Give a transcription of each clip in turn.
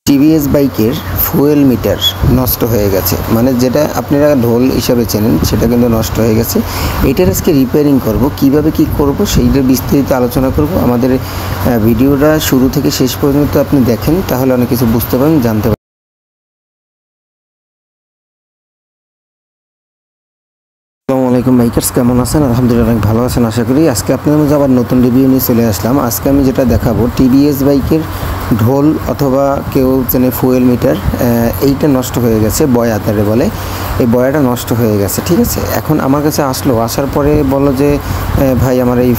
TVS বাইকের fuel metre নষ্ট হয়ে গেছে, মানে যেটা আপনারা ঢোল হিসাবে চেনেন সেটা কিন্তু নষ্ট হয়ে গেছে। এটার আজকে রিপেয়ারিং করব, কিভাবে কি করব সেইটার বিস্তারিত আলোচনা করব। আমাদের ভিডিওটা শুরু থেকে শেষ পর্যন্ত আপনি দেখেন, তাহলে অনেক কিছু বুঝতে পারবেন, জানতে পারবেন। আসসালামু আলাইকুম বাইকার্স, কেমন আছেন? আলহামদুলিল্লাহ অনেক ভালো আছেন আশা করি। আজকে আপনাদের মধ্যে আবার নতুন রিভিউ নিয়ে চলে আসলাম। আজকে আমি যেটা দেখাবো, টিভিএস বাইকের ঢোল অথবা কেউ চেনে ফুয়েল মিটার, এইটা নষ্ট হয়ে গেছে, বয়া তারে বলে। এই বয়াটা নষ্ট হয়ে গেছে, ঠিক আছে। এখন আমার কাছে আসার পরে বললো যে ভাই আমার এই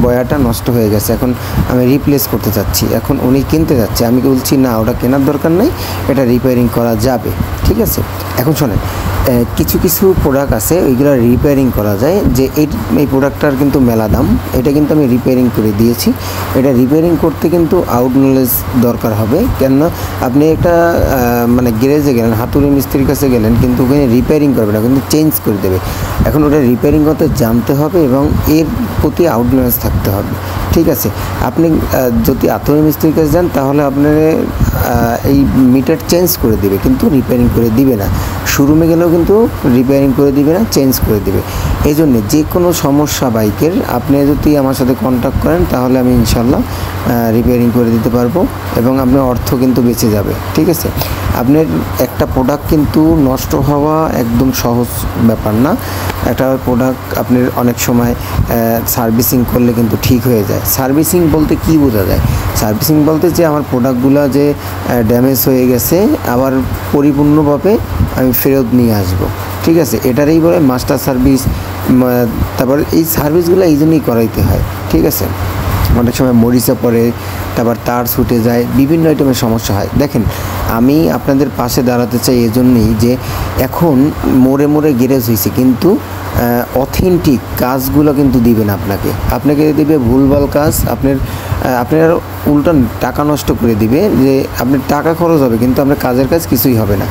বয়াটা নষ্ট হয়ে গেছে, এখন আমি রিপ্লেস করতে চাচ্ছি। এখন উনি কিনতে যাচ্ছে, আমি বলছি না, ওটা কেনার দরকার নেই, এটা রিপেয়ারিং করা যাবে, ঠিক আছে। এখন শোনেন, কিছু কিছু প্রোডাক্ট আছে ওইগুলো রিপেয়ারিং করা যায়, যে এই প্রোডাক্টটার কিন্তু মেলা দাম। এটা কিন্তু আমি রিপেয়ারিং করে দিয়েছি। এটা রিপেয়ারিং করতে কিন্তু আউট নলেজ দরকার হবে, কেননা আপনি একটা মানে গ্যারেজে গেলেন, হাতুড়ি মিস্ত্রির কাছে গেলেন, কিন্তু ওখানে রিপেয়ারিং করবে না, কিন্তু চেঞ্জ করে দেবে। এখন ওটা রিপেয়ারিং করতে জানতে হবে এবং এর প্রতি আউট নলেজ থাকতে হবে, ঠিক আছে। আপনি যদি হাতুড়ি মিস্ত্রির কাছে যান, তাহলে আপনার এই মিটার চেঞ্জ করে দেবে, কিন্তু রিপেয়ারিং করে দিবে না। শোরুমে গেলেও কিন্তু রিপেয়ারিং করে দিবে না, চেঞ্জ করে দিবে। এই জন্যে যে কোনো সমস্যা বাইকের আপনি যদি আমার সাথে কন্ট্যাক্ট করেন, তাহলে আমি ইনশাল্লাহ রিপেয়ারিং করে দিতে পারবো এবং আপনার অর্থ কিন্তু বেঁচে যাবে, ঠিক আছে। আপনার একটা প্রোডাক্ট কিন্তু নষ্ট হওয়া একদম সহজ ব্যাপার না। একটা প্রোডাক্ট আপনার অনেক সময় সার্ভিসিং করলে কিন্তু ঠিক হয়ে যায়। সার্ভিসিং বলতে কি বোঝা যায়? সার্ভিসিং বলতে যে আমার প্রোডাক্টগুলো যে ড্যামেজ হয়ে গেছে, আবার পরিপূর্ণভাবে আমি ফেরত নিয়ে আসবো, ঠিক আছে। এটারই বলে মাস্টার সার্ভিস। তারপর এই সার্ভিসগুলো এই জন্যই করাইতে হয়, ঠিক আছে। অনেক সময় মরিচা পড়ে, তারপর তার ছুটে যায়, বিভিন্ন আইটেমের সমস্যা হয়। দেখেন, আমি আপনাদের পাশে দাঁড়াতে চাই এজন্যই যে এখন মোড়ে মোড়ে গ্যারেজ হয়েছে, কিন্তু অথেন্টিক কাজগুলো কিন্তু দিবেন আপনাকে দিবে ভুলভাল কাজ। আপনার উল্টা টাকা নষ্ট করে দিবে, যে আপনার টাকা খরচ হবে কিন্তু আপনার কাজের কাজ কিছুই হবে না।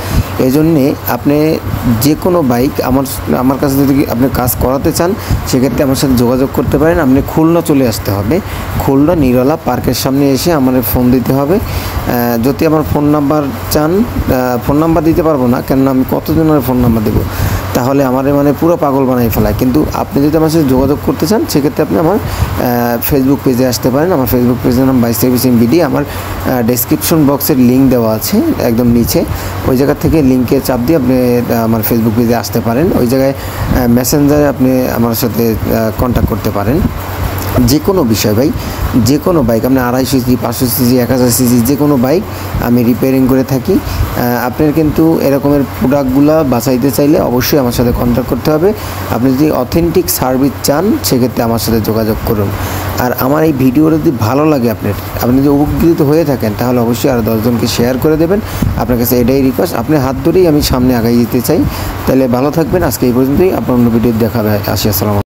এই জন্যে আপনি যে কোনো বাইক আমার কাছে যদি আপনি কাজ করাতে চান, সেক্ষেত্রে আমার সাথে যোগাযোগ করতে পারেন। আপনি খুলনা চলে আসতে হবে, খুলনা নিরলা পার্কের সামনে এসে আমার ফোন দিতে হবে। যদি আমার ফোন নাম্বার চান, ফোন নাম্বার দিতে পারবো না, কেননা আমি কতজনের ফোন নাম্বার দেবো, তাহলে আমার মানে পুরো পাগল বানাই ফেলায়। কিন্তু আপনি যদি আমার সাথে যোগাযোগ করতে চান, সেক্ষেত্রে আপনি আমার ফেসবুক পেজে আসতে পারেন। আমার ফেসবুক পেজের নাম বাইক সার্ভিসিং বিডি। আমার ডেসক্রিপশন বক্সের লিঙ্ক দেওয়া আছে একদম নিচে, ওই জায়গা থেকে লিঙ্কে চাপ দিয়ে আপনি আমার ফেসবুক পেজে আসতে পারেন। ওই জায়গায় মেসেঞ্জারে আপনি আমার সাথে কন্ট্যাক্ট করতে পারেন যে কোনো বিষয়। ভাই, যে কোনো বাইক, আপনি 250 সিসি, 500 সিসি, 1000 সিসি, যে কোনো বাইক আমি রিপেয়ারিং করে থাকি। আপনার কিন্তু এরকমের প্রোডাক্টগুলো বাঁচাইতে চাইলে অবশ্যই আমার সাথে কন্ট্যাক্ট করতে হবে। আপনি যদি অথেন্টিক সার্ভিস চান, সেক্ষেত্রে আমার সাথে যোগাযোগ করুন। আর আমার এই ভিডিওটা যদি ভালো লাগে, আপনি যদি উপকৃত হয়ে থাকেন, তাহলে অবশ্যই আরও 10 জনকে শেয়ার করে দেবেন। আপনার কাছে এটাই রিকোয়েস্ট। আপনার হাত ধরেই আমি সামনে আগাই যেতে চাই। তাহলে ভালো থাকবেন। আজকে এই পর্যন্তই। আপনার অন্য ভিডিও দেখাবে। আসসালামু আলাইকুম।